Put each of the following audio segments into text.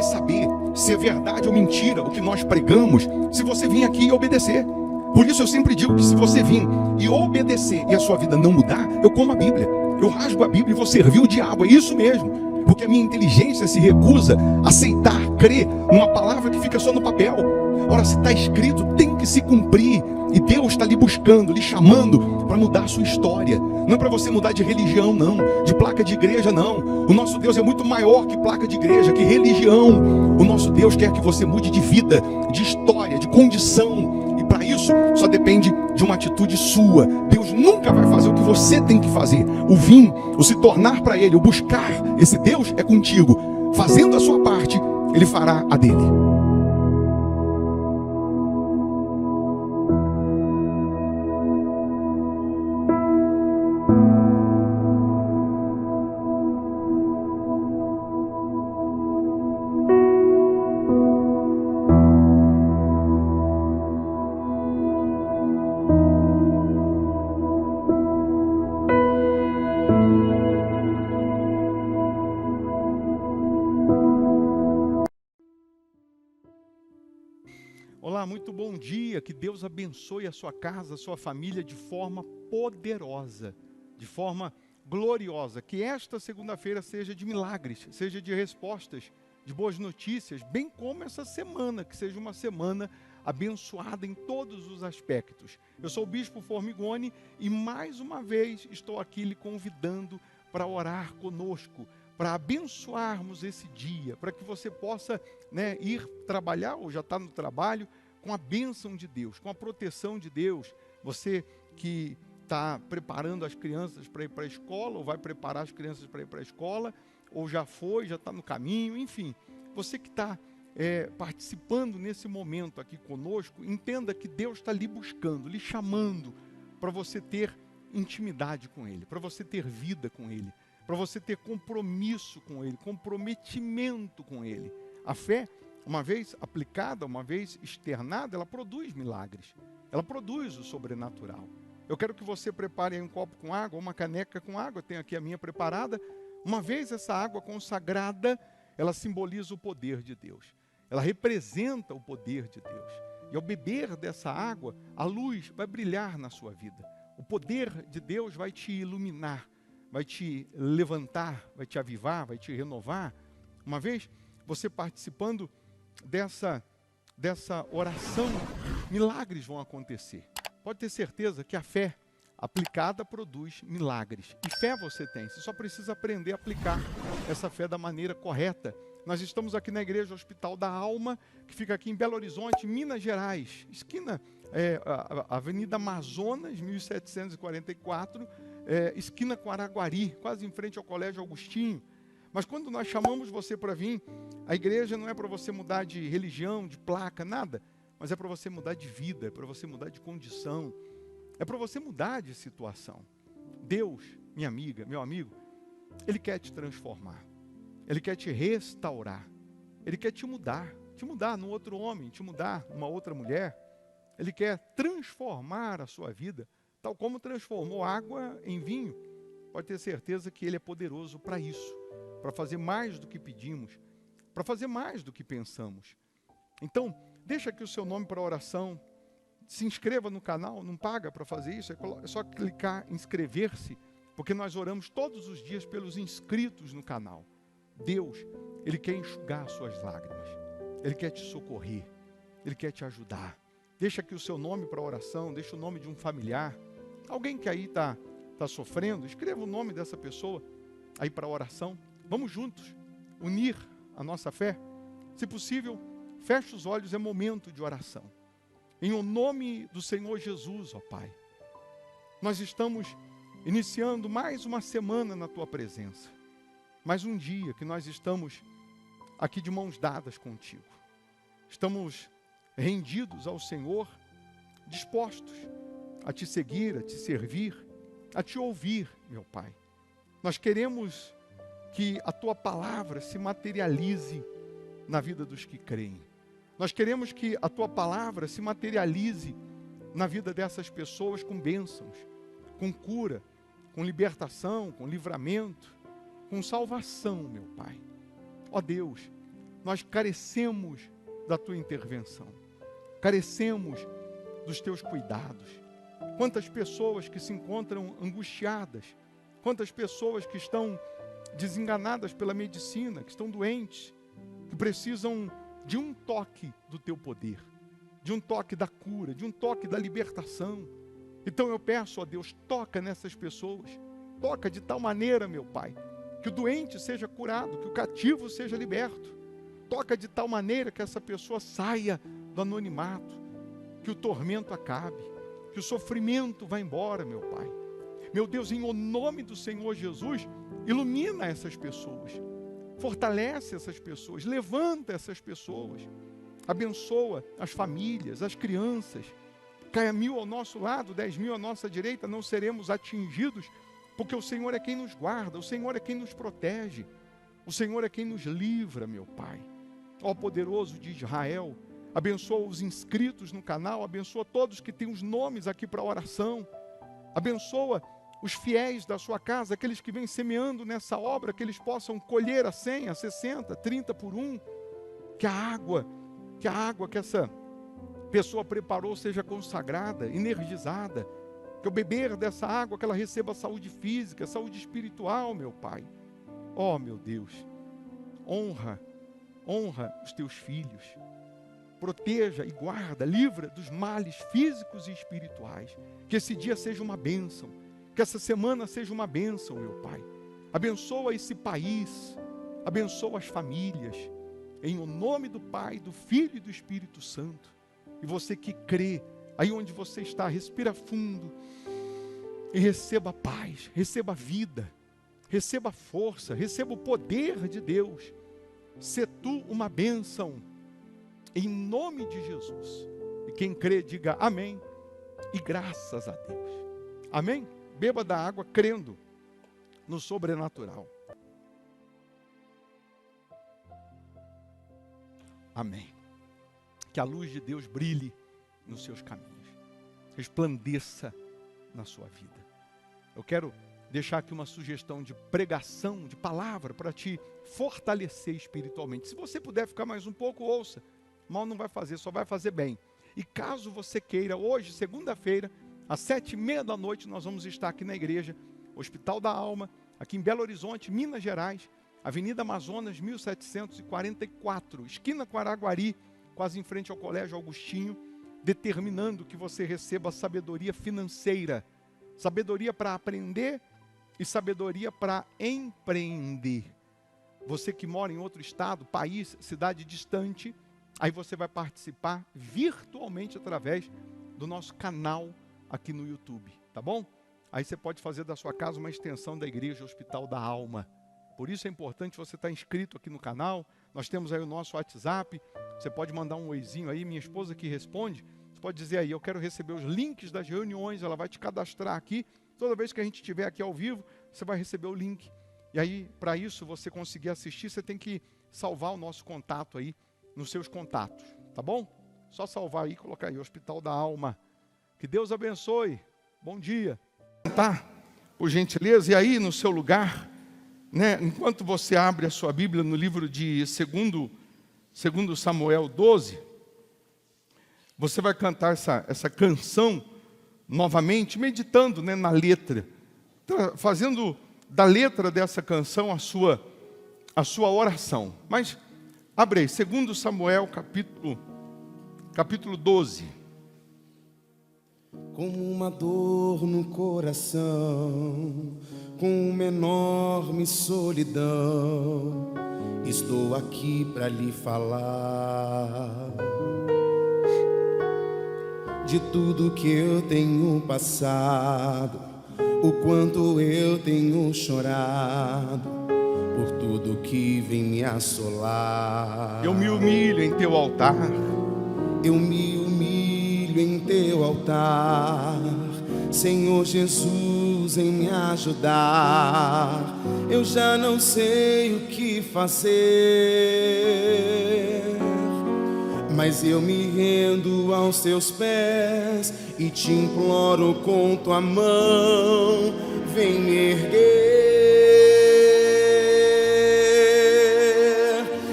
saber se é verdade ou mentira o que nós pregamos, se você vir aqui e obedecer. Por isso eu sempre digo que se você vir e obedecer e a sua vida não mudar, eu como a Bíblia. Eu rasgo a Bíblia e vou servir o diabo. É isso mesmo. Porque a minha inteligência se recusa a aceitar, crer numa palavra que fica só no papel. Ora, se está escrito, tem que se cumprir. E Deus está lhe buscando, lhe chamando para mudar a sua história. Não é para você mudar de religião, não. De placa de igreja, não. O nosso Deus é muito maior que placa de igreja, que religião. O nosso Deus quer que você mude de vida, de história, de condição. E para isso, só depende de uma atitude sua. Deus nunca vai fazer o que você tem que fazer. O vir, o se tornar para Ele, o buscar esse Deus é contigo. Fazendo a sua parte, Ele fará a dele. Olá, muito bom dia, que Deus abençoe a sua casa, a sua família de forma poderosa, de forma gloriosa, que esta segunda-feira seja de milagres, seja de respostas, de boas notícias, bem como essa semana, que seja uma semana abençoada em todos os aspectos. Eu sou o Bispo Formigoni e mais uma vez estou aqui lhe convidando para orar conosco, para abençoarmos esse dia, para que você possa ir trabalhar, ou já está no trabalho, com a bênção de Deus, com a proteção de Deus. Você que está preparando as crianças para ir para a escola, ou vai preparar as crianças para ir para a escola, ou já foi, já está no caminho, enfim. Você que está participando nesse momento aqui conosco, entenda que Deus está lhe buscando, lhe chamando para você ter intimidade com Ele, para você ter vida com Ele, para você ter compromisso com Ele, comprometimento com Ele. A fé, uma vez aplicada, uma vez externada, ela produz milagres, ela produz o sobrenatural. Eu quero que você prepare aí um copo com água, uma caneca com água, tenho aqui a minha preparada. Uma vez essa água consagrada, ela simboliza o poder de Deus, ela representa o poder de Deus. E ao beber dessa água, a luz vai brilhar na sua vida. O poder de Deus vai te iluminar, vai te levantar, vai te avivar, vai te renovar. Uma vez você participando dessa oração, milagres vão acontecer. Pode ter certeza que a fé aplicada produz milagres. E fé você tem, você só precisa aprender a aplicar essa fé da maneira correta. Nós estamos aqui na Igreja Hospital da Alma, que fica aqui em Belo Horizonte, Minas Gerais, esquina a Avenida Amazonas, 1744, esquina com Araguari, quase em frente ao Colégio Agostinho. Mas quando nós chamamos você para vir, a igreja não é para você mudar de religião, de placa, nada, mas é para você mudar de vida, é para você mudar de condição, é para você mudar de situação. Deus, minha amiga, meu amigo, Ele quer te transformar, Ele quer te restaurar, Ele quer te mudar num outro homem, te mudar numa outra mulher. Ele quer transformar a sua vida, tal como transformou água em vinho. Pode ter certeza que Ele é poderoso para isso, para fazer mais do que pedimos, para fazer mais do que pensamos. Então, deixa aqui o seu nome para oração, se inscreva no canal, não paga para fazer isso, é só clicar em inscrever-se, porque nós oramos todos os dias pelos inscritos no canal. Deus, Ele quer enxugar as suas lágrimas, Ele quer te socorrer, Ele quer te ajudar. Deixa aqui o seu nome para oração, deixa o nome de um familiar, alguém que aí está sofrendo, escreva o nome dessa pessoa aí para oração. Vamos juntos unir a nossa fé. Se possível, feche os olhos, é momento de oração. Em o nome do Senhor Jesus, ó Pai, nós estamos iniciando mais uma semana na Tua presença, mais um dia que nós estamos aqui de mãos dadas contigo. Estamos rendidos ao Senhor, dispostos a Te seguir, a Te servir, a Te ouvir, meu Pai. Nós queremos que a Tua palavra se materialize na vida dos que creem. Nós queremos que a Tua palavra se materialize na vida dessas pessoas com bênçãos, com cura, com libertação, com livramento, com salvação, meu Pai. Ó Deus, nós carecemos da tua intervenção, carecemos dos teus cuidados. Quantas pessoas que se encontram angustiadas, quantas pessoas que estão desenganadas pela medicina, que estão doentes, que precisam de um toque do teu poder, de um toque da cura, de um toque da libertação. Então eu peço a Deus, toca nessas pessoas, toca de tal maneira, meu Pai, que o doente seja curado, que o cativo seja liberto, toca de tal maneira que essa pessoa saia do anonimato, que o tormento acabe, que o sofrimento vá embora, meu Pai. Meu Deus, em nome do Senhor Jesus, ilumina essas pessoas, fortalece essas pessoas, levanta essas pessoas, abençoa as famílias, as crianças. Caia 1000 ao nosso lado, 10.000 à nossa direita, não seremos atingidos, porque o Senhor é quem nos guarda, o Senhor é quem nos protege, o Senhor é quem nos livra, meu Pai. Ó poderoso de Israel, abençoa os inscritos no canal, abençoa todos que têm os nomes aqui para oração, abençoa os fiéis da sua casa, aqueles que vêm semeando nessa obra, que eles possam colher a 100, a 60, 30 por 1, que a água que essa pessoa preparou seja consagrada, energizada, que ao beber dessa água, que ela receba saúde física, saúde espiritual, meu Pai. Ó, meu Deus, honra os teus filhos, proteja e guarda, livra dos males físicos e espirituais, que esse dia seja uma bênção, que essa semana seja uma bênção, meu Pai. Abençoa esse país, abençoa as famílias, em o nome do Pai, do Filho e do Espírito Santo. E você que crê, aí onde você está, respira fundo e receba paz, receba vida, receba força, receba o poder de Deus. Sê tu uma bênção, em nome de Jesus. E quem crê, diga amém e graças a Deus. Amém? Beba da água crendo no sobrenatural. Amém. Que a luz de Deus brilhe nos seus caminhos, resplandeça na sua vida. Eu quero deixar aqui uma sugestão de pregação, de palavra, para te fortalecer espiritualmente. Se você puder ficar mais um pouco, ouça. Mal não vai fazer, só vai fazer bem. E caso você queira, hoje, segunda-feira, às 19h30, nós vamos estar aqui na igreja, Hospital da Alma, aqui em Belo Horizonte, Minas Gerais, Avenida Amazonas, 1744, esquina com Araguari, quase em frente ao Colégio Augustinho, determinando que você receba sabedoria financeira, sabedoria para aprender e sabedoria para empreender. Você que mora em outro estado, país, cidade distante, aí você vai participar virtualmente através do nosso canal aqui no YouTube, tá bom? Aí você pode fazer da sua casa uma extensão da Igreja Hospital da Alma. Por isso é importante você estar inscrito aqui no canal. Nós temos aí o nosso WhatsApp. Você pode mandar um oizinho aí, minha esposa que responde. Você pode dizer aí, eu quero receber os links das reuniões. Ela vai te cadastrar aqui. Toda vez que a gente estiver aqui ao vivo, você vai receber o link. E aí, para isso, você conseguir assistir, você tem que salvar o nosso contato aí nos seus contatos, tá bom? Só salvar aí, colocar aí, Hospital da Alma. Que Deus abençoe. Bom dia. Tá, por gentileza, e aí no seu lugar, né, enquanto você abre a sua Bíblia no livro de 2 Samuel 12, você vai cantar essa canção novamente, meditando, né, na letra, fazendo da letra dessa canção a sua oração. Mas abre aí, 2 Samuel capítulo 12. Como uma dor no coração, com uma enorme solidão, estou aqui para lhe falar de tudo que eu tenho passado, o quanto eu tenho chorado, por tudo que vem me assolar. Eu me humilho em teu altar. Eu me humilho em teu altar, Senhor Jesus, em me ajudar. Eu já não sei o que fazer, mas eu me rendo aos teus pés e te imploro com tua mão, vem me erguer,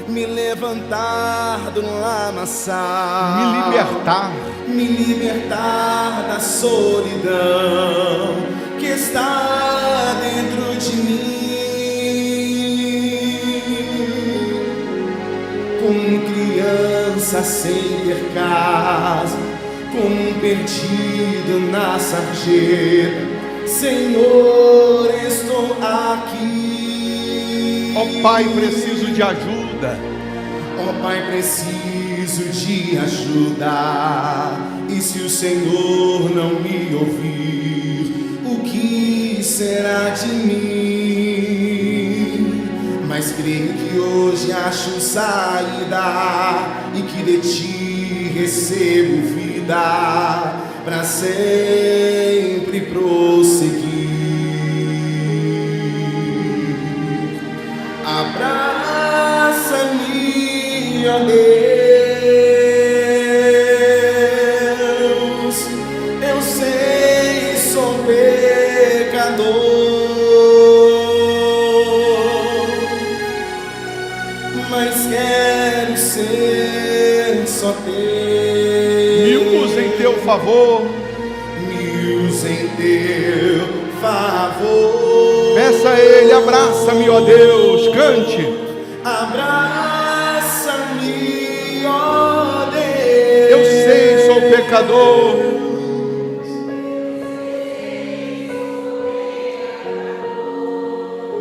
me leva levantar do lamaçal, me libertar da solidão que está dentro de mim. Como criança sem ter casa, como um perdido na sarjeta, Senhor, estou aqui. Ó Pai, preciso de ajuda. Ó Pai, preciso de ajuda. E se o Senhor não me ouvir, o que será de mim? Mas creio que hoje acho saída e que de ti recebo vida para sempre prosseguir. Abraça-me, ó Deus, eu sei, sou pecador, mas quero ser só teu. Me usa em teu favor. Me usa em teu favor. Peça a Ele, abraça-me, ó Deus, cante. Abraça-me, ó Deus. Eu sei, sou pecador,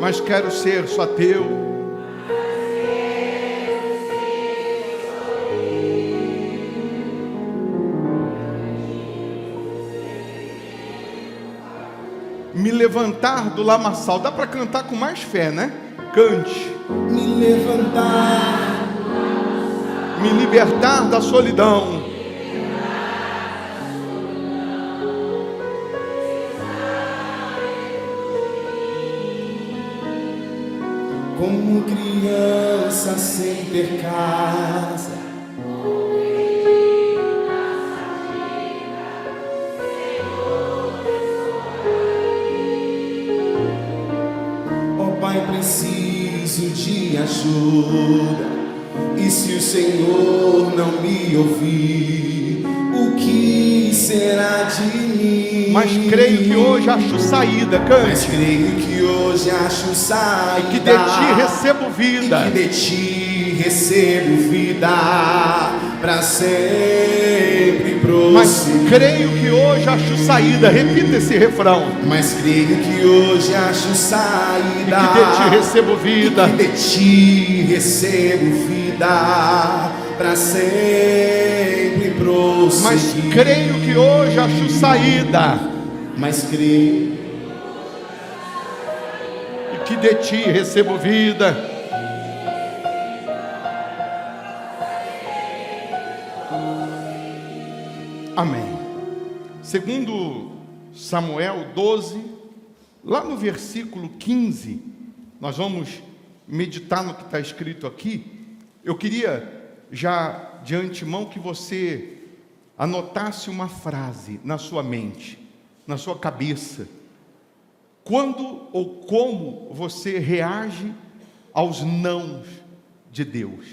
mas quero ser só teu. Me levantar do lamaçal. Dá para cantar com mais fé, né? Cante. Me levantar, Me libertar da solidão. como criança sem ter casa, Pai, preciso de ajuda. E se o Senhor não me ouvir, o que será de mim? Mas creio que hoje acho saída, cante. Mas creio que hoje acho saída. E que de ti recebo vida. E que de ti recebo vida para sempre prosseguir. Mas creio que hoje acho saída. Repita esse refrão. Mas creio que hoje acho saída. E que de ti recebo vida. E que de ti recebo vida para sempre prosseguir. Mas creio que hoje acho saída. Mas creio e que de ti recebo vida. Amém. Segundo Samuel 12, lá no versículo 15, nós vamos meditar no que está escrito aqui. Eu queria já de antemão que você anotasse uma frase na sua mente, na sua cabeça. Quando ou como você reage aos nãos de Deus?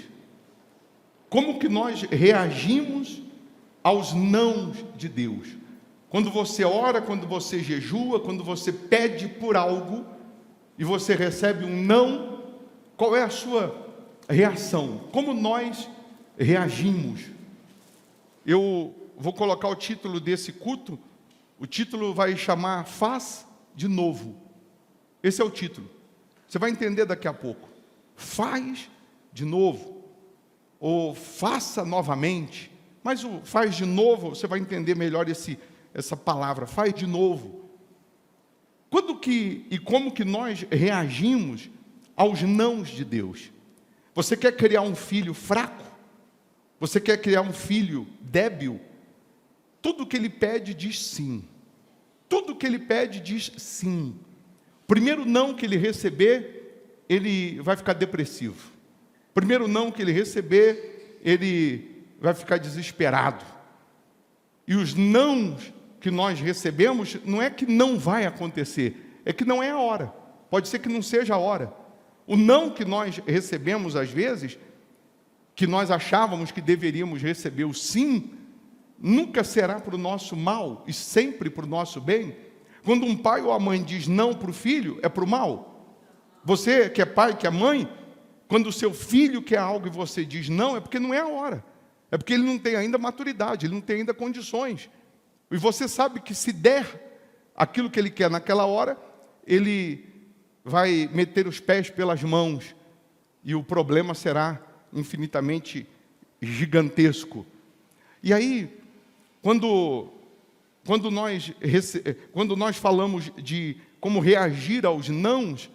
Como que nós reagimos aos nãos de Deus? Quando você ora, quando você jejua, quando você pede por algo e você recebe um não, qual é a sua reação? Como nós reagimos? Eu vou colocar o título desse culto. O título vai chamar Faz de Novo. Esse é o título. Você vai entender daqui a pouco. Faz de novo. Ou faça novamente. Mas o faz de novo, você vai entender melhor essa palavra. Faz de novo. Quando que e como que nós reagimos aos nãos de Deus? Você quer criar um filho fraco? Você quer criar um filho débil? Tudo que ele pede diz sim. Tudo que ele pede diz sim. Primeiro não que ele receber, ele vai ficar depressivo. Primeiro não que ele receber, ele vai ficar desesperado. E os nãos que nós recebemos, não é que não vai acontecer, é que não é a hora. Pode ser que não seja a hora. O não que nós recebemos às vezes, que nós achávamos que deveríamos receber o sim, nunca será para o nosso mal e sempre para o nosso bem? Quando um pai ou a mãe diz não para o filho, é para o mal? Você que é pai, que é mãe, quando o seu filho quer algo e você diz não, é porque não é a hora. É porque ele não tem ainda maturidade, ele não tem ainda condições. E você sabe que se der aquilo que ele quer naquela hora, ele vai meter os pés pelas mãos e o problema será infinitamente gigantesco. E aí, quando nós falamos de como reagir aos nãos,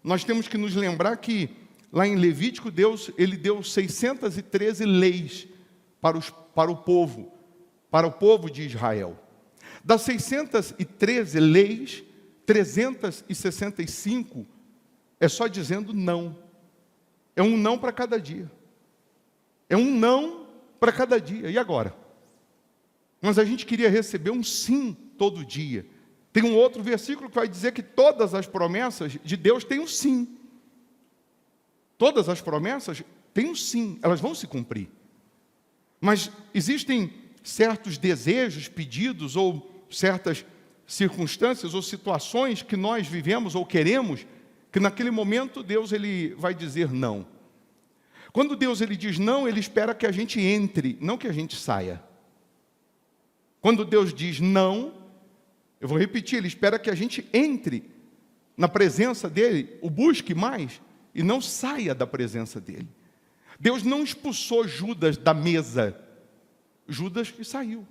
nós temos que nos lembrar que lá em Levítico, Deus ele deu 613 leis para o povo de Israel. Das 613 leis, 365 é só dizendo não. É um não para cada dia. É um não para cada dia. E agora? Mas a gente queria receber um sim todo dia. Tem um outro versículo que vai dizer que todas as promessas de Deus têm um sim. Todas as promessas têm um sim, elas vão se cumprir. Mas existem certos desejos, pedidos ou certas circunstâncias ou situações que nós vivemos ou queremos, que naquele momento Deus ele vai dizer não. Quando Deus ele diz não, ele espera que a gente entre, não que a gente saia. Quando Deus diz não, eu vou repetir, ele espera que a gente entre na presença dele, o busque mais e não saia da presença dele. Deus não expulsou Judas da mesa, Judas que saiu.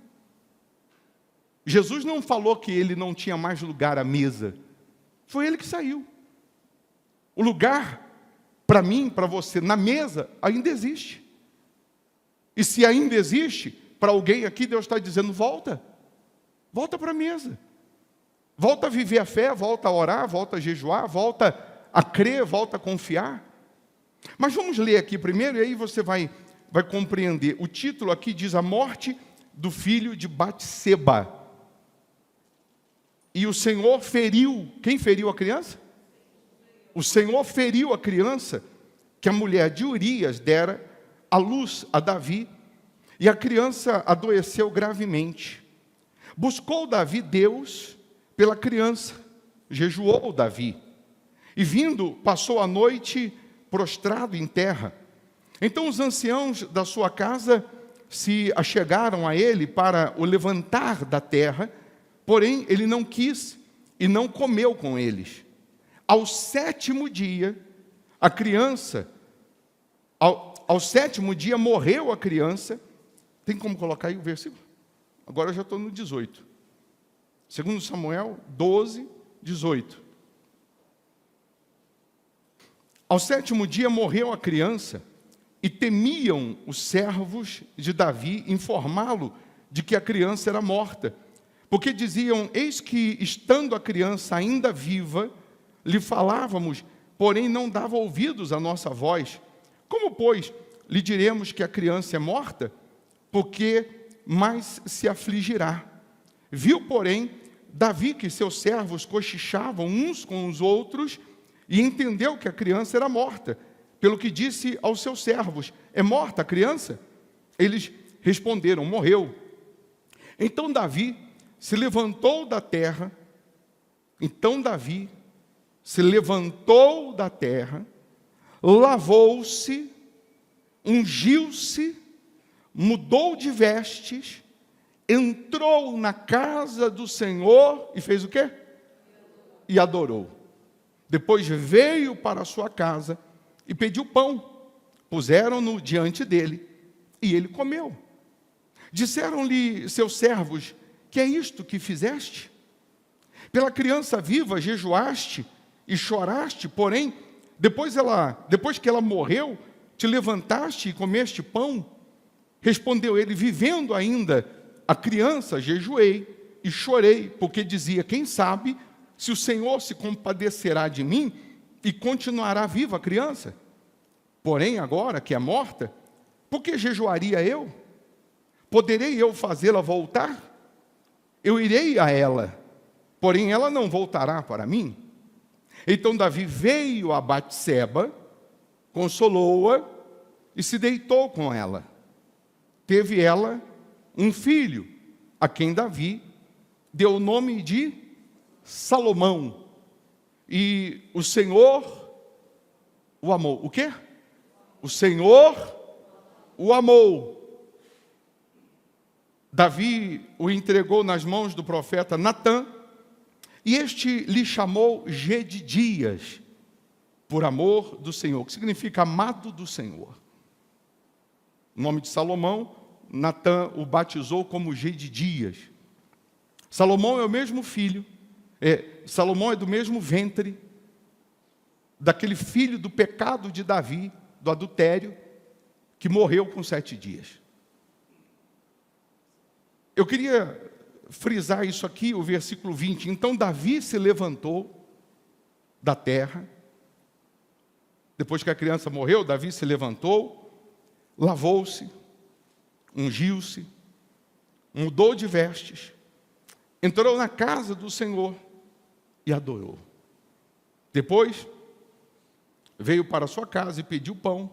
Jesus não falou que ele não tinha mais lugar à mesa, foi ele que saiu. O lugar, para mim, para você, na mesa, ainda existe. E se ainda existe, para alguém aqui, Deus está dizendo, volta para a mesa. Volta a viver a fé, volta a orar, volta a jejuar, volta a crer, volta a confiar. Mas vamos ler aqui primeiro, e aí você vai compreender. O título aqui diz a morte do filho de Batseba. E o Senhor feriu, quem feriu a criança? O Senhor feriu a criança que a mulher de Urias dera à luz a Davi, e a criança adoeceu gravemente. Buscou Davi Deus pela criança, jejuou Davi, e vindo, passou a noite prostrado em terra. Então os anciãos da sua casa se achegaram a ele para o levantar da terra, porém ele não quis e não comeu com eles. Ao sétimo dia, a criança, ao sétimo dia morreu a criança. Tem como colocar aí o versículo? Agora eu já estou no 18. 2 Samuel 12, 18. Ao sétimo dia morreu a criança, e temiam os servos de Davi informá-lo de que a criança era morta, porque diziam, eis que, estando a criança ainda viva, lhe falávamos, porém não dava ouvidos à nossa voz. Como, pois, lhe diremos que a criança é morta? Porque mais se afligirá. Viu, porém, Davi que seus servos cochichavam uns com os outros, e entendeu que a criança era morta, pelo que disse aos seus servos, é morta a criança? Eles responderam, morreu. Então Davi se levantou da terra, lavou-se, ungiu-se, mudou de vestes, entrou na casa do Senhor e fez o quê? E adorou. Depois veio para a sua casa e pediu pão. Puseram-no diante dele e ele comeu. Disseram-lhe seus servos, que é isto que fizeste? Pela criança viva jejuaste e choraste, porém, depois que ela morreu, te levantaste e comeste pão? Respondeu ele, vivendo ainda a criança, jejuei e chorei, porque dizia, quem sabe se o Senhor se compadecerá de mim e continuará viva a criança? Porém, agora que é morta, por que jejuaria eu? Poderei eu fazê-la voltar? Eu irei a ela, porém ela não voltará para mim. Então Davi veio a Batseba, consolou-a, e se deitou com ela. Teve ela um filho, a quem Davi deu o nome de Salomão. E o Senhor o amou. O quê? O Senhor o amou. Davi o entregou nas mãos do profeta Natã, e este lhe chamou Gedidias, por amor do Senhor, que significa amado do Senhor. O nome de Salomão, Natã o batizou como Gedidias. Salomão é o mesmo filho, Salomão é do mesmo ventre, daquele filho do pecado de Davi, do adultério, que morreu com 7 dias. Eu queria frisar isso aqui, o versículo 20. Então Davi se levantou da terra. Depois que a criança morreu, Davi se levantou, lavou-se, ungiu-se, mudou de vestes, entrou na casa do Senhor e adorou. Depois, veio para sua casa e pediu pão,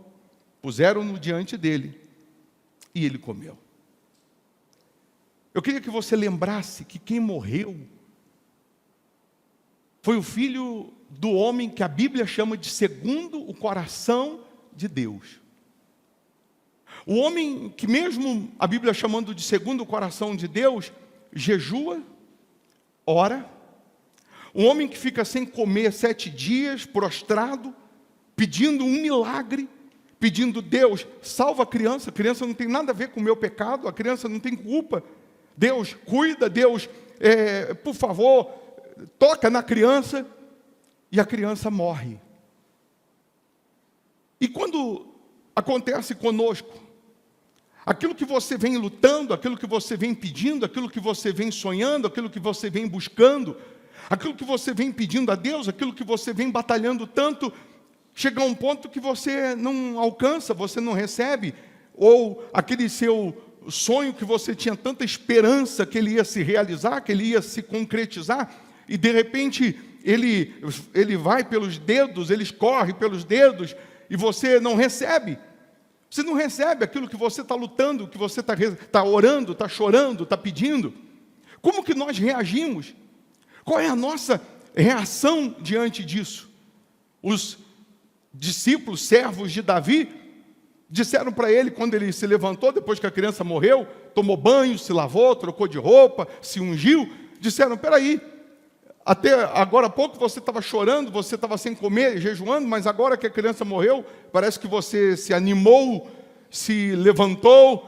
puseram-no diante dele e ele comeu. Eu queria que você lembrasse que quem morreu foi o filho do homem que a Bíblia chama de segundo o coração de Deus. O homem que mesmo a Bíblia chamando de segundo o coração de Deus, jejua, ora. Um homem que fica sem comer 7 dias, prostrado, pedindo um milagre, pedindo: Deus, salva a criança não tem nada a ver com o meu pecado, a criança não tem culpa. Deus, cuida, Deus, por favor, toca na criança, e a criança morre. E quando acontece conosco, aquilo que você vem lutando, aquilo que você vem pedindo, aquilo que você vem sonhando, aquilo que você vem buscando, aquilo que você vem pedindo a Deus, aquilo que você vem batalhando tanto, chega a um ponto que você não alcança, você não recebe, ou aquele seu sonho que você tinha tanta esperança que ele ia se realizar, que ele ia se concretizar, e de repente ele vai pelos dedos, ele escorre pelos dedos, e você não recebe. Você não recebe aquilo que você está lutando, que você está orando, está chorando, está pedindo. Como que nós reagimos? Qual é a nossa reação diante disso? Os discípulos, servos de Davi, disseram para ele, quando ele se levantou, depois que a criança morreu, tomou banho, se lavou, trocou de roupa, se ungiu, disseram: peraí, até agora há pouco você estava chorando, você estava sem comer, jejuando, mas agora que a criança morreu, parece que você se animou, se levantou,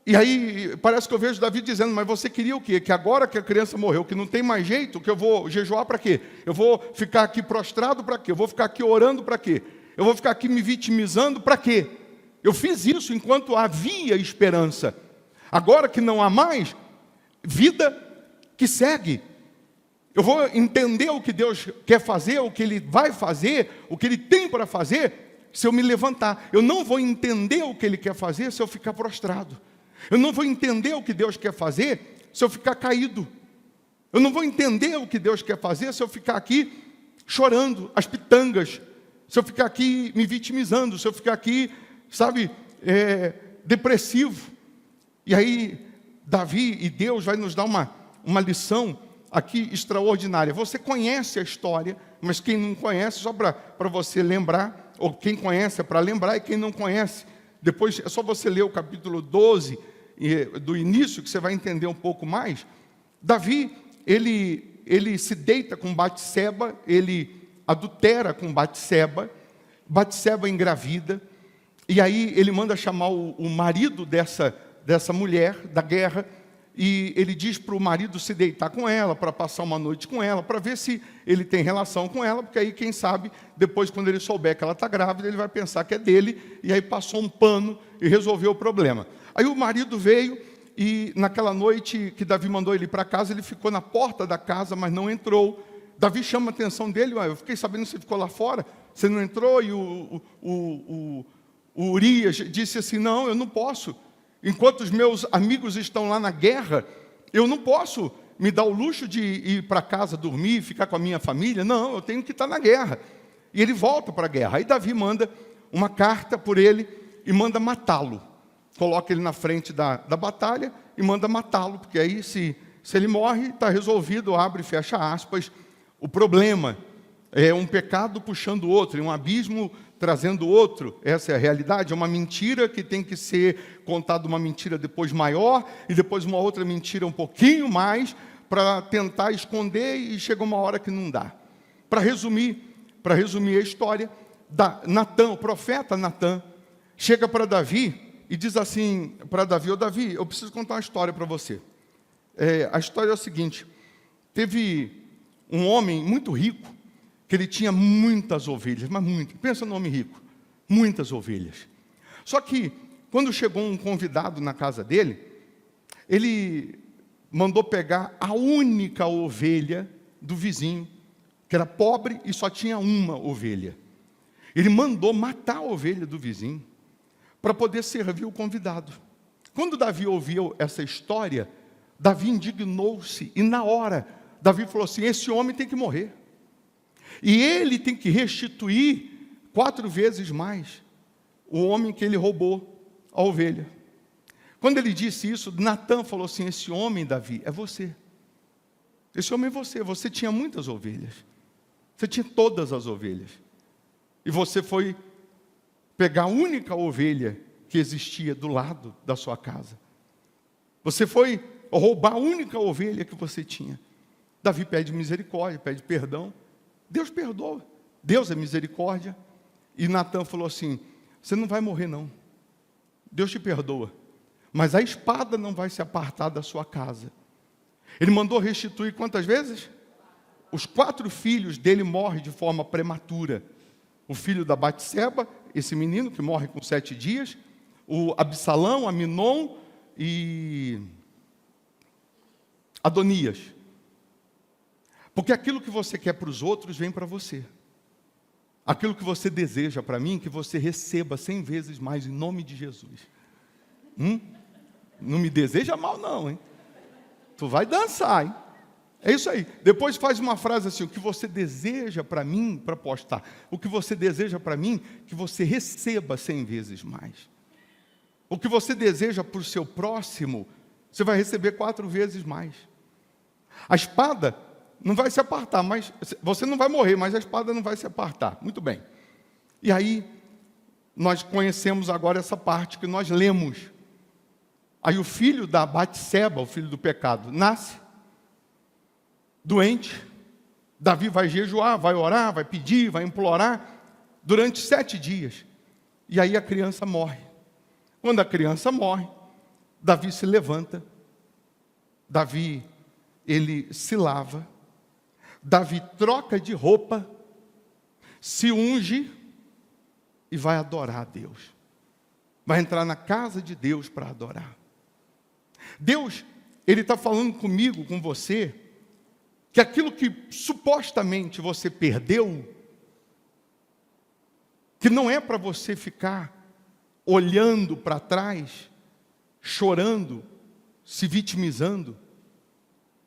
e aí parece que eu vejo Davi dizendo: mas você queria o quê? Que agora que a criança morreu, que não tem mais jeito, que eu vou jejuar para quê? Eu vou ficar aqui prostrado para quê? Eu vou ficar aqui orando para quê? Eu vou ficar aqui me vitimizando para quê? Eu fiz isso enquanto havia esperança. Agora que não há mais, vida que segue. Eu vou entender o que Deus quer fazer, o que Ele vai fazer, o que Ele tem para fazer, se eu me levantar. Eu não vou entender o que Ele quer fazer se eu ficar prostrado. Eu não vou entender o que Deus quer fazer se eu ficar caído. Eu não vou entender o que Deus quer fazer se eu ficar aqui chorando as pitangas, se eu ficar aqui me vitimizando, se eu ficar aqui, sabe, depressivo. E aí Davi e Deus vai nos dar uma lição aqui extraordinária. Você conhece a história, mas quem não conhece, só para você lembrar, ou quem conhece é para lembrar, e quem não conhece, depois é só você ler o capítulo 12, do início, que você vai entender um pouco mais. Davi, ele se deita com Batseba, ele adultera com Batseba, Batseba engravida, e aí ele manda chamar o marido dessa mulher da guerra, e ele diz para o marido se deitar com ela, para passar uma noite com ela, para ver se ele tem relação com ela, porque aí, quem sabe, depois, quando ele souber que ela está grávida, ele vai pensar que é dele, e aí passou um pano e resolveu o problema. Aí o marido veio, e naquela noite que Davi mandou ele ir para casa, ele ficou na porta da casa, mas não entrou. Davi chama a atenção dele: eu fiquei sabendo que você ficou lá fora, você não entrou? E o Urias disse assim: não, eu não posso. Enquanto os meus amigos estão lá na guerra, eu não posso me dar o luxo de ir para casa dormir, ficar com a minha família. Não, eu tenho que estar na guerra. E ele volta para a guerra. Aí Davi manda uma carta por ele, e manda matá-lo. Coloca ele na frente da batalha e manda matá-lo, porque aí se ele morre, está resolvido, abre e fecha aspas, o problema. É um pecado puxando o outro, é um abismo trazendo outro. Essa é a realidade, é uma mentira que tem que ser contada, uma mentira depois maior, e depois uma outra mentira um pouquinho mais, para tentar esconder, e chega uma hora que não dá. Para resumir a história, Natã, o profeta Natã, chega para Davi e diz assim para Davi: ô Davi, eu preciso contar uma história para você. A história é o seguinte: teve um homem muito rico, que ele tinha muitas ovelhas, mas muitas, pensa no homem rico, muitas ovelhas. Só que, quando chegou um convidado na casa dele, ele mandou pegar a única ovelha do vizinho, que era pobre e só tinha uma ovelha. Ele mandou matar a ovelha do vizinho, para poder servir o convidado. Quando Davi ouviu essa história, Davi indignou-se, e na hora, Davi falou assim: esse homem tem que morrer. E ele tem que restituir 4 vezes mais o homem que ele roubou a ovelha. Quando ele disse isso, Natã falou assim: esse homem, Davi, é você. Esse homem é você. Você tinha muitas ovelhas. Você tinha todas as ovelhas. E você foi pegar a única ovelha que existia do lado da sua casa. Você foi roubar a única ovelha que você tinha. Davi pede misericórdia, pede perdão. Deus perdoa. Deus é misericórdia. E Natã falou assim: você não vai morrer não. Deus te perdoa. Mas a espada não vai se apartar da sua casa. Ele mandou restituir quantas vezes? Os 4 filhos dele morrem de forma prematura. O filho da Batseba, esse menino que morre com 7 dias, o Absalão, Aminon e Adonias. Porque aquilo que você quer para os outros, vem para você. Aquilo que você deseja para mim, que você receba 100 vezes mais, em nome de Jesus. Não me deseja mal não, hein? Tu vai dançar, hein? É isso aí. Depois faz uma frase assim: o que você deseja para mim, para postar. O que você deseja para mim, que você receba 100 vezes mais. O que você deseja para o seu próximo, você vai receber 4 vezes mais. A espada não vai se apartar, mas você não vai morrer, mas a espada não vai se apartar. Muito bem. E aí, nós conhecemos agora essa parte que nós lemos. Aí o filho da Batseba, o filho do pecado, nasce doente. Davi vai jejuar, vai orar, vai pedir, vai implorar, durante 7 dias. E aí a criança morre. Quando a criança morre, Davi se levanta. Davi, ele se lava. Davi troca de roupa, se unge e vai adorar a Deus. Vai entrar na casa de Deus para adorar. Deus, Ele está falando comigo, com você, que aquilo que supostamente você perdeu, que não é para você ficar olhando para trás, chorando, se vitimizando.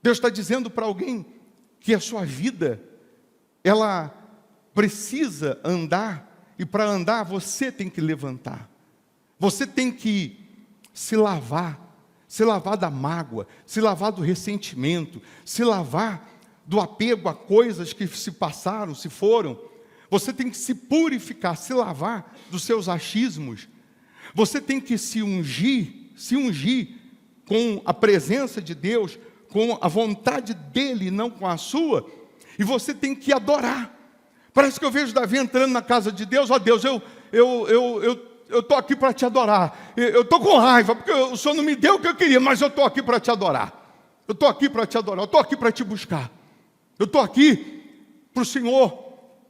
Deus está dizendo para alguém que a sua vida, ela precisa andar, e para andar você tem que levantar. Você tem que se lavar da mágoa, se lavar do ressentimento, se lavar do apego a coisas que se passaram, se foram. Você tem que se purificar, se lavar dos seus achismos. Você tem que se ungir com a presença de Deus, com a vontade dEle, não com a sua. E você tem que adorar. Parece que eu vejo Davi entrando na casa de Deus: ó Deus, eu estou aqui para te adorar. Eu estou com raiva, porque o Senhor não me deu o que eu queria, mas eu estou aqui para te adorar. Eu estou aqui para te adorar, eu estou aqui para te buscar. Eu estou aqui para o Senhor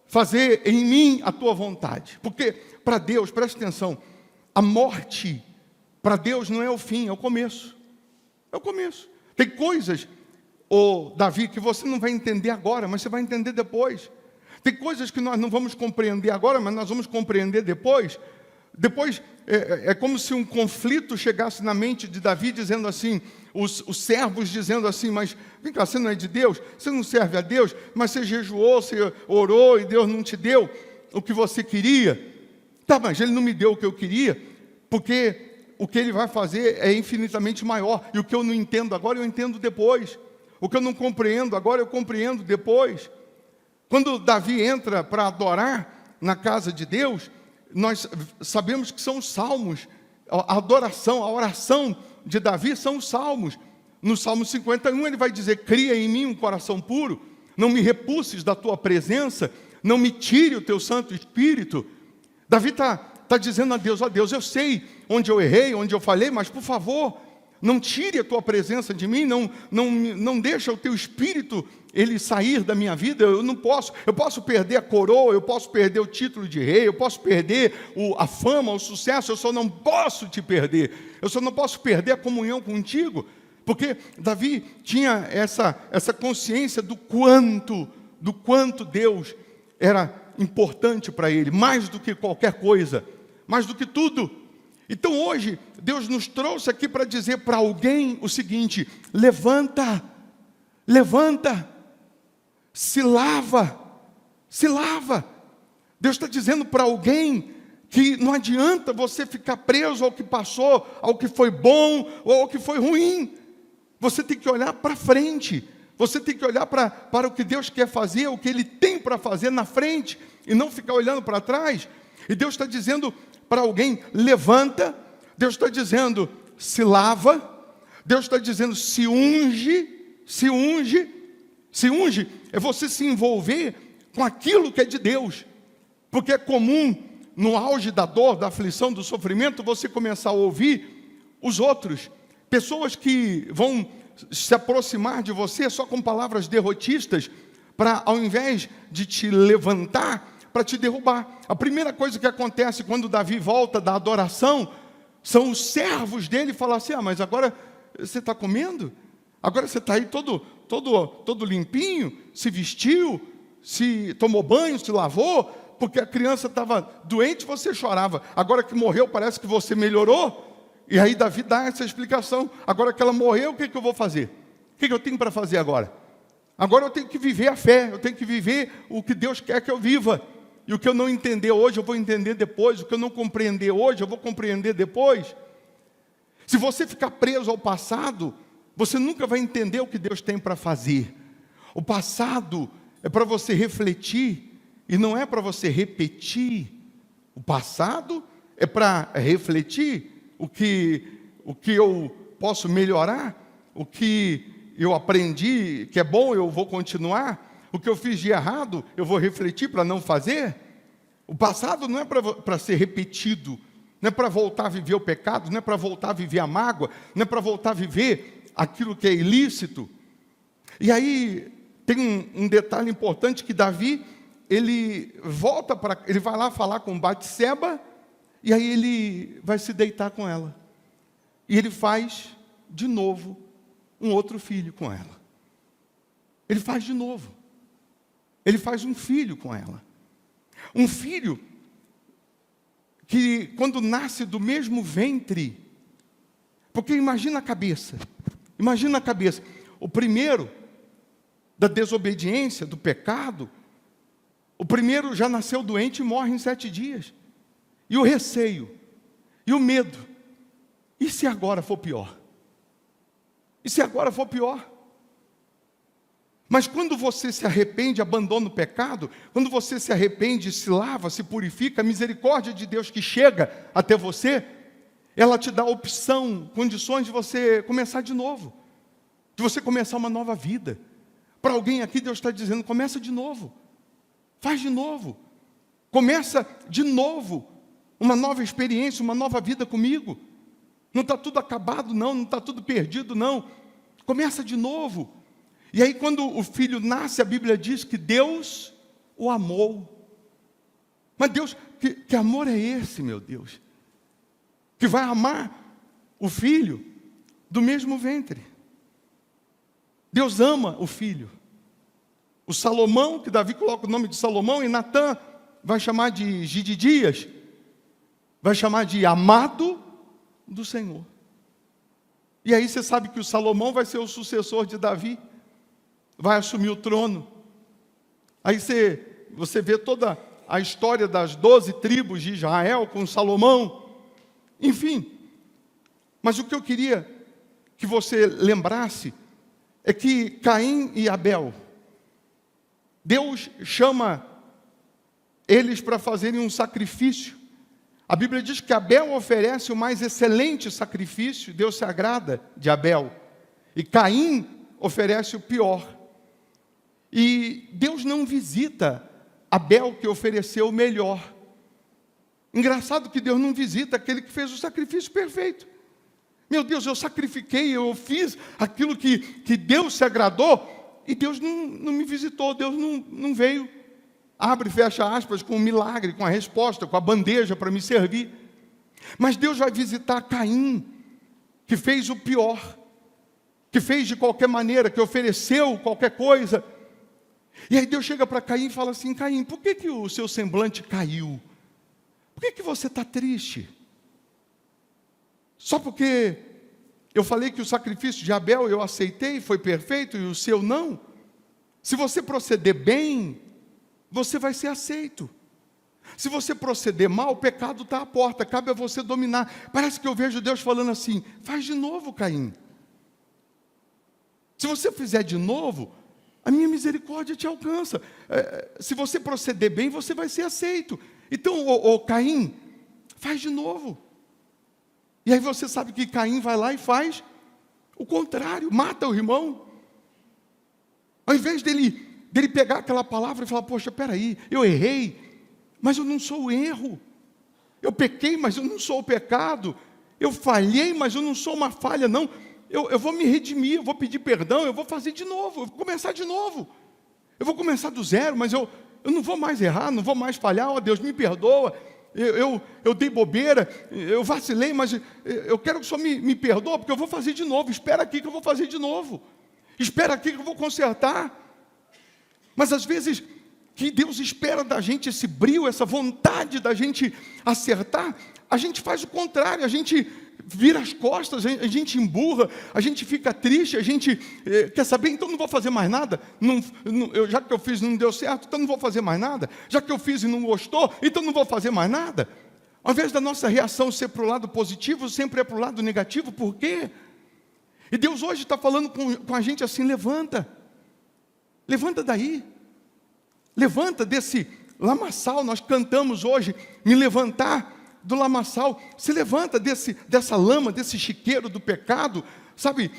fazer em mim a tua vontade. Porque para Deus, preste atenção, a morte, para Deus não é o fim, é o começo. É o começo. Tem coisas, Davi, que você não vai entender agora, mas você vai entender depois. Tem coisas que nós não vamos compreender agora, mas nós vamos compreender depois. Depois, é como se um conflito chegasse na mente de Davi, dizendo assim, os servos dizendo assim: mas vem cá, você não é de Deus? Você não serve a Deus? Mas você jejuou, você orou e Deus não te deu o que você queria? Tá, mas Ele não me deu o que eu queria. porque o que ele vai fazer é infinitamente maior, e o que eu não entendo agora, eu entendo depois. O que eu não compreendo agora, eu compreendo depois. Quando Davi entra para adorar na casa de Deus, nós sabemos que são os salmos, a adoração, a oração de Davi são os salmos. No Salmo 51 ele vai dizer: cria em mim um coração puro, não me repulses da tua presença, não me tire o teu Santo Espírito. Davi está dizendo a Deus: ó Deus, eu sei onde eu errei, onde eu falhei, mas por favor, não tire a tua presença de mim, não deixa o teu Espírito ele sair da minha vida. Eu posso perder a coroa, eu posso perder o título de rei, eu posso perder a fama, o sucesso, eu só não posso te perder, eu só não posso perder a comunhão contigo, porque Davi tinha essa consciência do quanto Deus era importante para ele, mais do que qualquer coisa, mais do que tudo. Então hoje, Deus nos trouxe aqui para dizer para alguém o seguinte: levanta, se lava. Deus está dizendo para alguém que não adianta você ficar preso ao que passou, ao que foi bom ou ao que foi ruim. Você tem que olhar para frente, você tem que olhar para o que Deus quer fazer, o que Ele tem para fazer na frente, e não ficar olhando para trás. E Deus está dizendo para alguém: levanta. Deus está dizendo: se lava. Deus está dizendo: se unge. É você se envolver com aquilo que é de Deus, porque é comum no auge da dor, da aflição, do sofrimento, você começar a ouvir os outros, pessoas que vão se aproximar de você só com palavras derrotistas, para, ao invés de te levantar, para te derrubar. A primeira coisa que acontece quando Davi volta da adoração, são os servos dele falar assim: mas agora você está comendo? Agora você está aí todo limpinho, se vestiu, se tomou banho, se lavou, porque a criança estava doente, você chorava. Agora que morreu, parece que você melhorou. E aí Davi dá essa explicação: agora que ela morreu, o que eu vou fazer? O que eu tenho para fazer agora? Agora eu tenho que viver a fé, eu tenho que viver o que Deus quer que eu viva. E o que eu não entender hoje, eu vou entender depois. O que eu não compreender hoje, eu vou compreender depois. Se você ficar preso ao passado, você nunca vai entender o que Deus tem para fazer. O passado é para você refletir, e não é para você repetir. O passado é para refletir o que eu posso melhorar, o que eu aprendi que é bom, eu vou continuar. O que eu fiz de errado, eu vou refletir para não fazer. O passado não é para ser repetido, não é para voltar a viver o pecado, não é para voltar a viver a mágoa, não é para voltar a viver aquilo que é ilícito. E aí tem um detalhe importante, que Davi, ele vai lá falar com Batseba, e aí ele vai se deitar com ela. E ele faz de novo um outro filho com ela. Ele faz de novo. Ele faz um filho com ela. Um filho que, quando nasce do mesmo ventre, porque imagina a cabeça. O primeiro, da desobediência, do pecado, o primeiro já nasceu doente e morre em 7 dias. E o receio, e o medo. E se agora for pior? Mas quando você se arrepende, abandona o pecado, quando você se arrepende, se lava, se purifica, a misericórdia de Deus que chega até você, ela te dá opção, condições de você começar de novo, de você começar uma nova vida. Para alguém aqui, Deus está dizendo: começa de novo, faz de novo, começa de novo, uma nova experiência, uma nova vida comigo. Não está tudo acabado não está tudo perdido não, começa de novo. E aí quando o filho nasce, a Bíblia diz que Deus o amou. Mas Deus, que amor é esse, meu Deus? Que vai amar o filho do mesmo ventre. Deus ama o filho. O Salomão, que Davi coloca o nome de Salomão, e Natã vai chamar de Gididias, vai chamar de amado do Senhor. E aí você sabe que o Salomão vai ser o sucessor de Davi, vai assumir o trono. Aí você vê toda a história das 12 tribos de Israel com Salomão. Enfim, mas o que eu queria que você lembrasse é que Caim e Abel, Deus chama eles para fazerem um sacrifício. A Bíblia diz que Abel oferece o mais excelente sacrifício, Deus se agrada de Abel, e Caim oferece o pior. E Deus não visita Abel, que ofereceu o melhor. Engraçado que Deus não visita aquele que fez o sacrifício perfeito. Meu Deus, eu sacrifiquei, eu fiz aquilo que Deus se agradou, e Deus não me visitou, Deus não veio. Abre e fecha aspas, com um milagre, com a resposta, com a bandeja para me servir. Mas Deus vai visitar Caim, que fez o pior, que fez de qualquer maneira, que ofereceu qualquer coisa. E aí Deus chega para Caim e fala assim: Caim, por que o seu semblante caiu? Por que você está triste? Só porque eu falei que o sacrifício de Abel eu aceitei, foi perfeito, e o seu não? Se você proceder bem, você vai ser aceito. Se você proceder mal, o pecado está à porta, cabe a você dominar. Parece que eu vejo Deus falando assim: faz de novo, Caim. Se você fizer de novo, a minha misericórdia te alcança. Se você proceder bem, você vai ser aceito. Então, Caim, faz de novo. E aí você sabe que Caim vai lá e faz o contrário, mata o irmão. Ao invés dele pegar aquela palavra e falar: poxa, peraí, eu errei, mas eu não sou o erro. Eu pequei, mas eu não sou o pecado. Eu falhei, mas eu não sou uma falha, não. Eu vou me redimir, eu vou pedir perdão, eu vou fazer de novo, eu vou começar de novo. Eu vou começar do zero, mas eu não vou mais errar, não vou mais falhar. Ó Deus, me perdoa. Eu dei bobeira, eu vacilei, mas eu quero que o Senhor me perdoe, porque eu vou fazer de novo. Espera aqui que eu vou fazer de novo. Espera aqui que eu vou consertar. Mas às vezes, que Deus espera da gente esse brio, essa vontade da gente acertar, a gente faz o contrário, a gente vira as costas, a gente emburra, a gente fica triste, a gente quer saber, então não vou fazer mais nada, já que eu fiz e não deu certo, então não vou fazer mais nada, já que eu fiz e não gostou, então não vou fazer mais nada. Ao invés da nossa reação ser para o lado positivo, sempre é para o lado negativo. Por quê? E Deus hoje está falando com a gente assim: levanta daí, levanta desse lamaçal. Nós cantamos hoje, me levantar do lamaçal. Se levanta dessa lama, desse chiqueiro do pecado, sabe,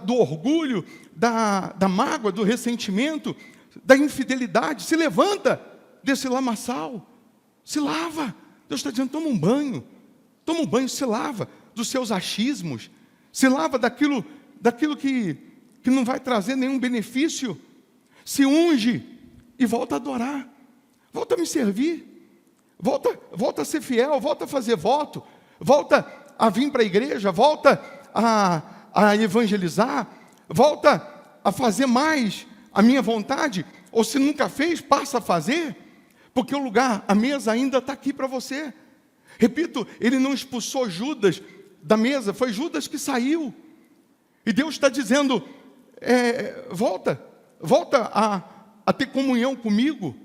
do orgulho, da mágoa, do ressentimento, da infidelidade. Se levanta desse lamaçal, se lava. Deus está dizendo: toma um banho, se lava dos seus achismos, se lava daquilo que não vai trazer nenhum benefício. Se unge e volta a adorar, volta a me servir, volta a ser fiel, volta a fazer voto, volta a vir para a igreja, volta a evangelizar, volta a fazer mais a minha vontade, ou se nunca fez, passa a fazer, porque o lugar, a mesa ainda está aqui para você. Repito, ele não expulsou Judas da mesa, foi Judas que saiu, e Deus está dizendo: volta a ter comunhão comigo.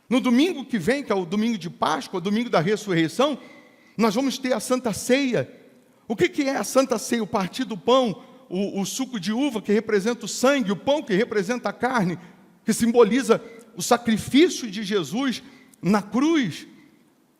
No domingo que vem, que é o domingo de Páscoa, o domingo da ressurreição, nós vamos ter a Santa Ceia. O que é a Santa Ceia? O partir do pão, o suco de uva que representa o sangue, o pão que representa a carne, que simboliza o sacrifício de Jesus na cruz.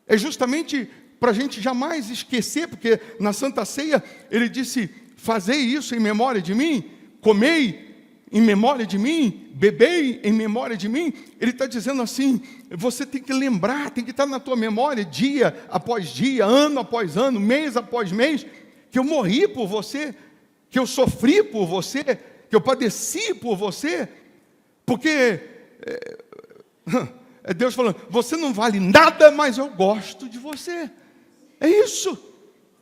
É justamente para a gente jamais esquecer, porque na Santa Ceia ele disse: fazei isso em memória de mim, comei em memória de mim, bebei em memória de mim. Ele está dizendo assim: você tem que lembrar, tem que estar na tua memória, dia após dia, ano após ano, mês após mês, que eu morri por você, que eu sofri por você, que eu padeci por você, porque é Deus falando: você não vale nada, mas eu gosto de você. É isso.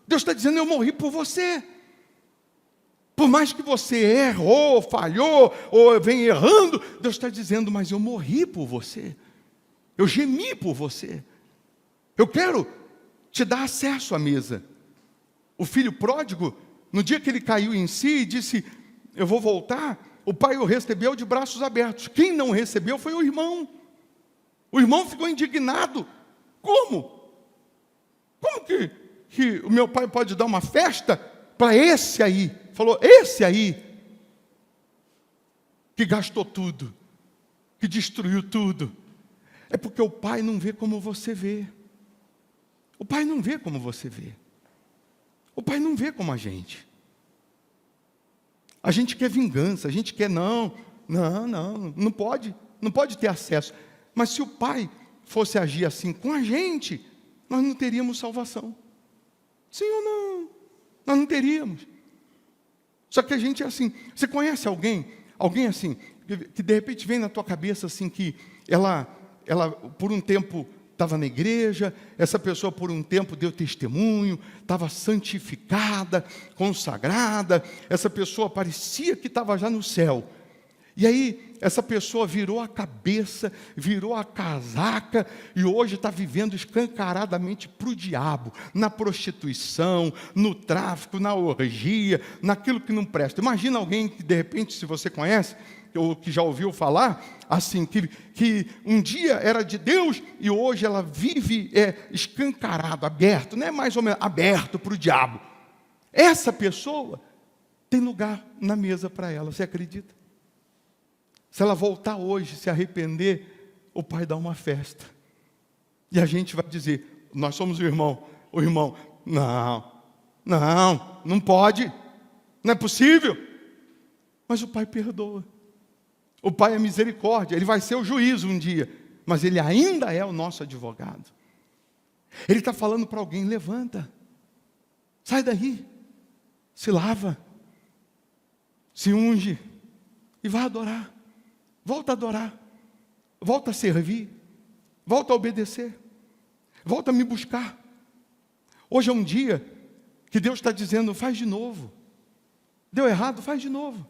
Deus está dizendo: eu morri por você. Por mais que você errou, falhou, ou vem errando, Deus está dizendo: mas eu morri por você. Eu gemi por você. Eu quero te dar acesso à mesa. O filho pródigo, no dia que ele caiu em si e disse: eu vou voltar, o pai o recebeu de braços abertos. Quem não recebeu foi o irmão. O irmão ficou indignado. Como? Como que que o meu pai pode dar uma festa para esse aí. Falou, esse aí, que gastou tudo, que destruiu tudo. É porque o pai não vê como você vê. O pai não vê como você vê. O pai não vê como a gente. A gente quer vingança, a gente quer não pode ter acesso. Mas se o pai fosse agir assim com a gente, nós não teríamos salvação. Sim ou não? Nós não teríamos. Só que a gente é assim. Você conhece alguém assim, que de repente vem na tua cabeça assim, que ela por um tempo estava na igreja, essa pessoa por um tempo deu testemunho, estava santificada, consagrada, essa pessoa parecia que estava já no céu. E aí, essa pessoa virou a cabeça, virou a casaca, e hoje está vivendo escancaradamente para o diabo, na prostituição, no tráfico, na orgia, naquilo que não presta. Imagina alguém que, de repente, se você conhece, ou que já ouviu falar, assim, que um dia era de Deus, e hoje ela vive escancarado, aberto, não é mais ou menos aberto para o diabo. Essa pessoa tem lugar na mesa para ela, você acredita? Se ela voltar hoje, se arrepender, o pai dá uma festa. E a gente vai dizer, nós somos o irmão, não pode, não é possível. Mas o pai perdoa. O pai é misericórdia, ele vai ser o juízo um dia, mas ele ainda é o nosso advogado. Ele está falando para alguém, levanta, sai daí, se lava, se unge e vai adorar. Volta a adorar, volta a servir, volta a obedecer, volta a me buscar. Hoje é um dia que Deus está dizendo, faz de novo. Deu errado, faz de novo.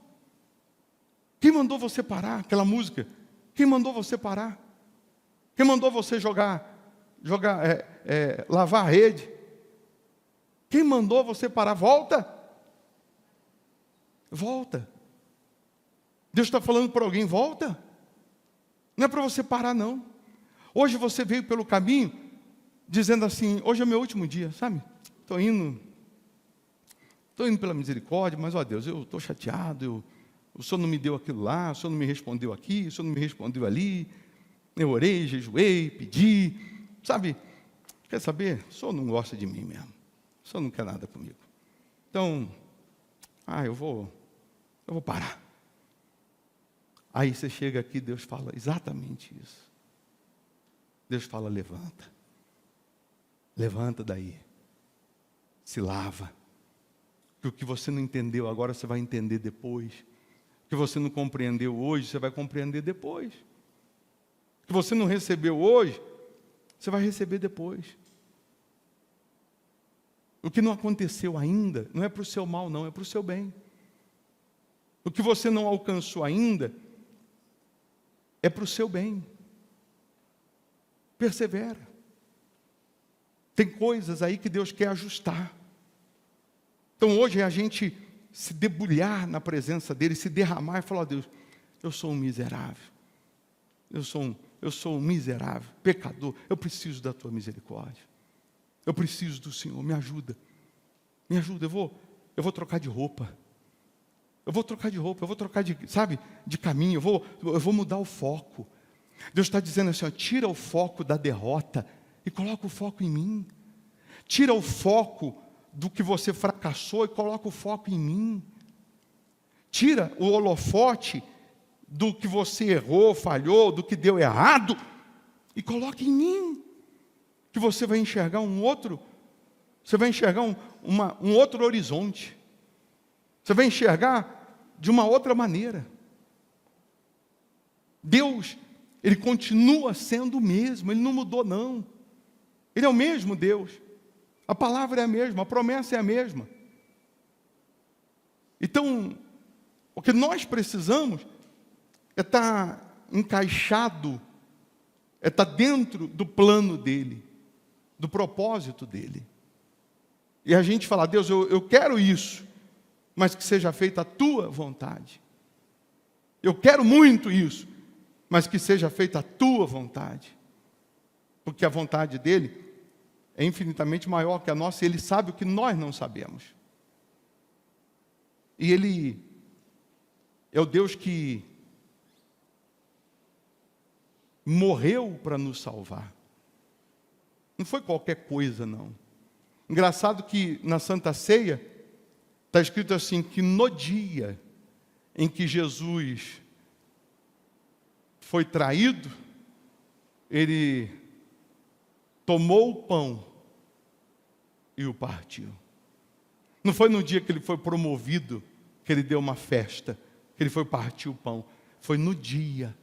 Quem mandou você parar aquela música? Quem mandou você parar? Quem mandou você lavar a rede? Quem mandou você parar? Volta. Volta. Deus está falando para alguém, volta. Não é para você parar, não. Hoje você veio pelo caminho, dizendo assim, hoje é meu último dia, sabe? Estou indo pela misericórdia, mas, ó Deus, eu estou chateado, o Senhor não me deu aquilo lá, o Senhor não me respondeu aqui, o Senhor não me respondeu ali, eu orei, jejuei, pedi, sabe? Quer saber? O Senhor não gosta de mim mesmo, o Senhor não quer nada comigo. Então, eu vou parar. Aí você chega aqui, Deus fala exatamente isso. Deus fala, levanta. Levanta daí. Se lava. Que o que você não entendeu agora, você vai entender depois. O que você não compreendeu hoje, você vai compreender depois. O que você não recebeu hoje, você vai receber depois. O que não aconteceu ainda, não é para o seu mal não, é para o seu bem. O que você não alcançou ainda, é para o seu bem. Persevera. Tem coisas aí que Deus quer ajustar. Então hoje é a gente se debulhar na presença dEle, se derramar e falar, Deus, eu sou um miserável. Eu sou um miserável, pecador. Eu preciso da Tua misericórdia. Eu preciso do Senhor, me ajuda. Me ajuda, eu vou trocar de roupa. Eu vou trocar de caminho, eu vou mudar o foco. Deus está dizendo assim, tira o foco da derrota e coloca o foco em mim. Tira o foco do que você fracassou e coloca o foco em mim. Tira o holofote do que você errou, falhou, do que deu errado e coloca em mim. Que você vai enxergar um outro horizonte. Você vai enxergar de uma outra maneira. Deus, Ele continua sendo o mesmo, Ele não mudou não. Ele é o mesmo Deus. A palavra é a mesma, a promessa é a mesma. Então, o que nós precisamos é estar encaixado, é estar dentro do plano dEle, do propósito dEle. E a gente fala, Deus, eu quero isso, mas que seja feita a Tua vontade. Eu quero muito isso, mas que seja feita a Tua vontade. Porque a vontade dEle é infinitamente maior que a nossa, e Ele sabe o que nós não sabemos. E Ele é o Deus que morreu para nos salvar. Não foi qualquer coisa, não. Engraçado que na Santa Ceia está escrito assim, que no dia em que Jesus foi traído, Ele tomou o pão e o partiu. Não foi no dia que Ele foi promovido, que Ele deu uma festa, que Ele foi partir o pão. Foi no dia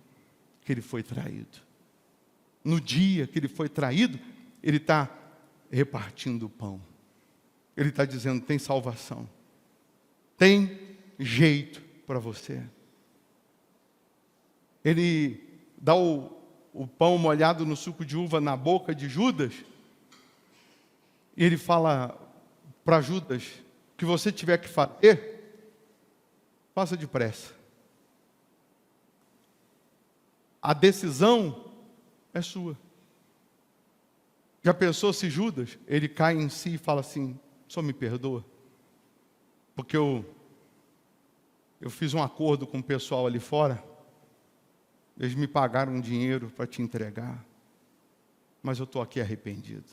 que Ele foi traído. No dia que Ele foi traído, Ele está repartindo o pão. Ele está dizendo, tem salvação. Tem jeito para você. Ele dá o pão molhado no suco de uva na boca de Judas. E Ele fala para Judas, o que você tiver que fazer, faça depressa. A decisão é sua. Já pensou se Judas, ele cai em si e fala assim, só me perdoa? Porque eu fiz um acordo com o pessoal ali fora, eles me pagaram um dinheiro para te entregar, mas eu estou aqui arrependido.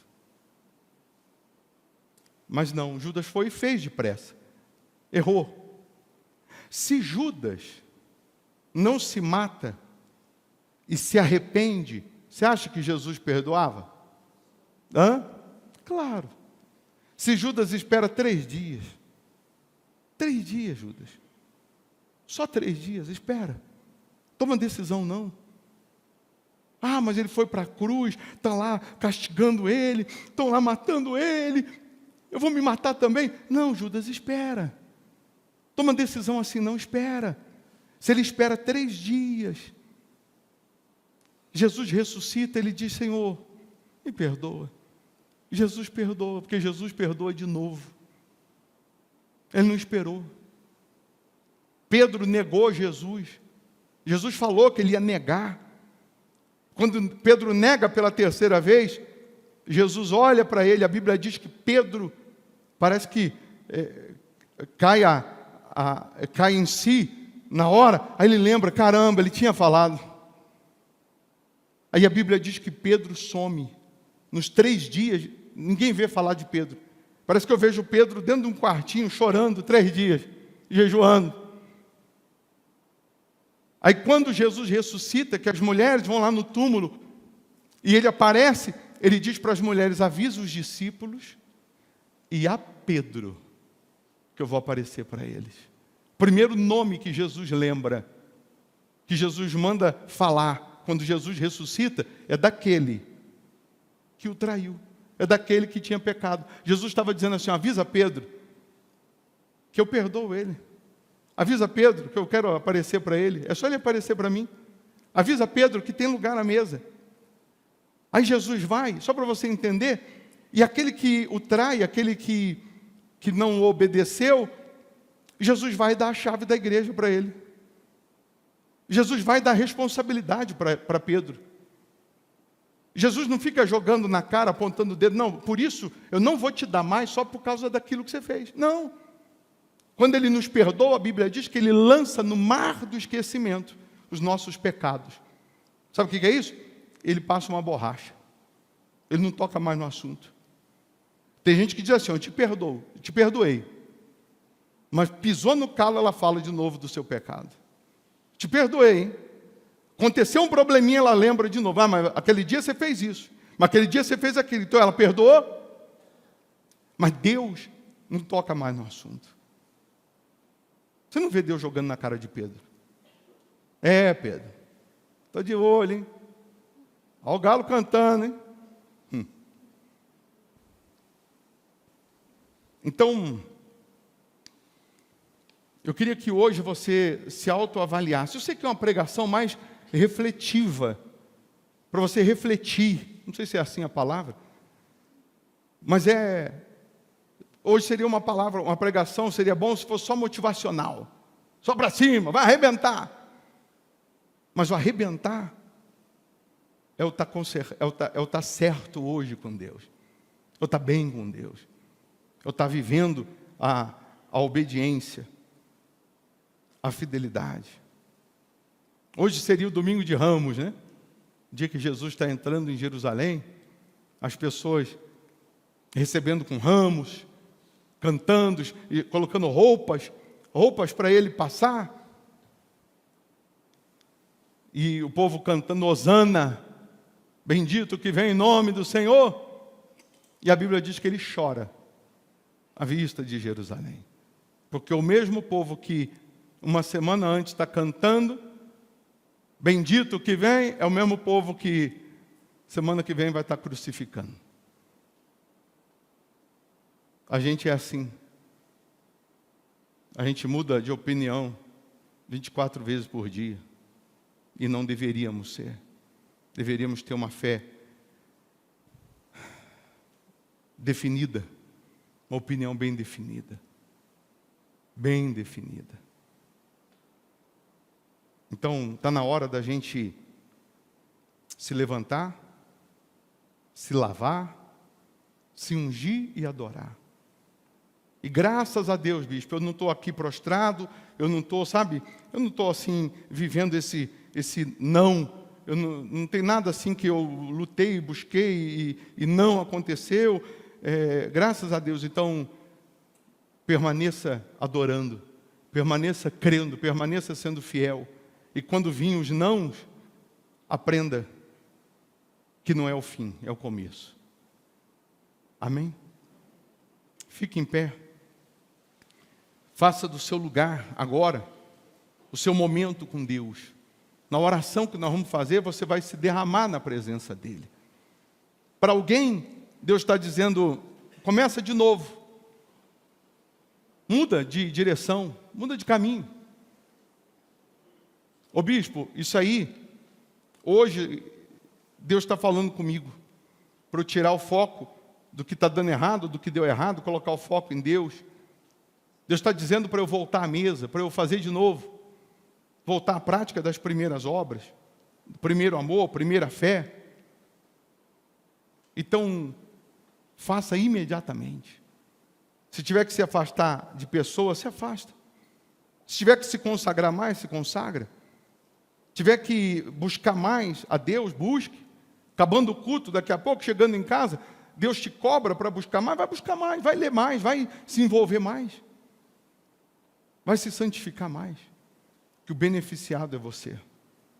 Mas não, Judas foi e fez depressa, errou. Se Judas não se mata e se arrepende, você acha que Jesus perdoava? Claro. Se Judas espera 3 dias, 3 dias, Judas, só 3 dias, espera, toma decisão não. Mas ele foi para a cruz, estão lá castigando ele, estão lá matando ele, eu vou me matar também. Não, Judas, espera, toma decisão assim não, espera. Se ele espera 3 dias, Jesus ressuscita, ele diz, Senhor, me perdoa. Jesus perdoa, porque Jesus perdoa de novo. Ele não esperou. Pedro negou Jesus. Jesus falou que ele ia negar. Quando Pedro nega pela 3ª vez, Jesus olha para ele, a Bíblia diz que Pedro, parece que cai em si na hora, aí ele lembra, caramba, ele tinha falado. Aí a Bíblia diz que Pedro some. Nos 3 dias, ninguém vê falar de Pedro. Parece que eu vejo Pedro dentro de um quartinho, chorando 3 dias, jejuando. Aí quando Jesus ressuscita, que as mulheres vão lá no túmulo, e ele aparece, ele diz para as mulheres, avisa os discípulos e a Pedro, que eu vou aparecer para eles. Primeiro nome que Jesus lembra, que Jesus manda falar, quando Jesus ressuscita, é daquele que o traiu, é daquele que tinha pecado. Jesus estava dizendo assim, avisa Pedro, que eu perdoo ele. Avisa Pedro que eu quero aparecer para ele, é só ele aparecer para mim. Avisa Pedro que tem lugar na mesa. Aí Jesus vai, só para você entender, e aquele que o trai, aquele que não obedeceu, Jesus vai dar a chave da igreja para ele. Jesus vai dar responsabilidade para Pedro. Jesus não fica jogando na cara, apontando o dedo, não, por isso eu não vou te dar mais só por causa daquilo que você fez. Não. Quando Ele nos perdoa, a Bíblia diz que Ele lança no mar do esquecimento os nossos pecados. Sabe o que é isso? Ele passa uma borracha. Ele não toca mais no assunto. Tem gente que diz assim, eu te perdoo, eu te perdoei. Mas pisou no calo, ela fala de novo do seu pecado. Te perdoei, hein? Aconteceu um probleminha, ela lembra de novo. Mas aquele dia você fez isso. Mas aquele dia você fez aquilo. Então ela perdoou. Mas Deus não toca mais no assunto. Você não vê Deus jogando na cara de Pedro. Pedro. Estou de olho, hein? Olha o galo cantando, hein? Então, eu queria que hoje você se autoavaliasse. Eu sei que é uma pregação mais refletiva, para você refletir. Não sei se é assim a palavra, mas hoje seria uma palavra, uma pregação, seria bom se fosse só motivacional. Só para cima, vai arrebentar. Mas o arrebentar é o estar certo hoje com Deus. ou está bem com Deus, ou está vivendo a obediência, a fidelidade. Hoje seria o domingo de Ramos, né? O dia que Jesus está entrando em Jerusalém, as pessoas recebendo com ramos, cantando e colocando roupas para ele passar. E o povo cantando Hosana, bendito que vem em nome do Senhor. E a Bíblia diz que ele chora à vista de Jerusalém. Porque o mesmo povo que uma semana antes está cantando, bendito que vem, é o mesmo povo que semana que vem vai estar crucificando. A gente é assim. A gente muda de opinião 24 vezes por dia. E não deveríamos ser. Deveríamos ter uma fé definida. Uma opinião bem definida. Bem definida. Então, está na hora da gente se levantar, se lavar, se ungir e adorar. E graças a Deus, bispo, eu não estou aqui prostrado, eu não estou, eu não estou assim, vivendo esse não, eu não tem nada assim que eu lutei, busquei e não aconteceu, graças a Deus. Então, permaneça adorando, permaneça crendo, permaneça sendo fiel, e quando virem os nãos, aprenda que não é o fim, é o começo. Amém? Fique em pé. Faça do seu lugar agora o seu momento com Deus. Na oração que nós vamos fazer, você vai se derramar na presença dEle. Para alguém, Deus está dizendo, começa de novo. Muda de direção, muda de caminho. Ô bispo, isso aí, hoje, Deus está falando comigo, para eu tirar o foco do que está dando errado, do que deu errado, colocar o foco em Deus. Deus está dizendo para eu voltar à mesa, para eu fazer de novo, voltar à prática das primeiras obras, primeiro amor, primeira fé. Então, faça imediatamente. Se tiver que se afastar de pessoas, se afasta. Se tiver que se consagrar mais, se consagra. Se tiver que buscar mais a Deus, busque. Acabando o culto, daqui a pouco, chegando em casa, Deus te cobra para buscar mais, vai ler mais, vai se envolver mais. Vai se santificar mais. Que o beneficiado é você.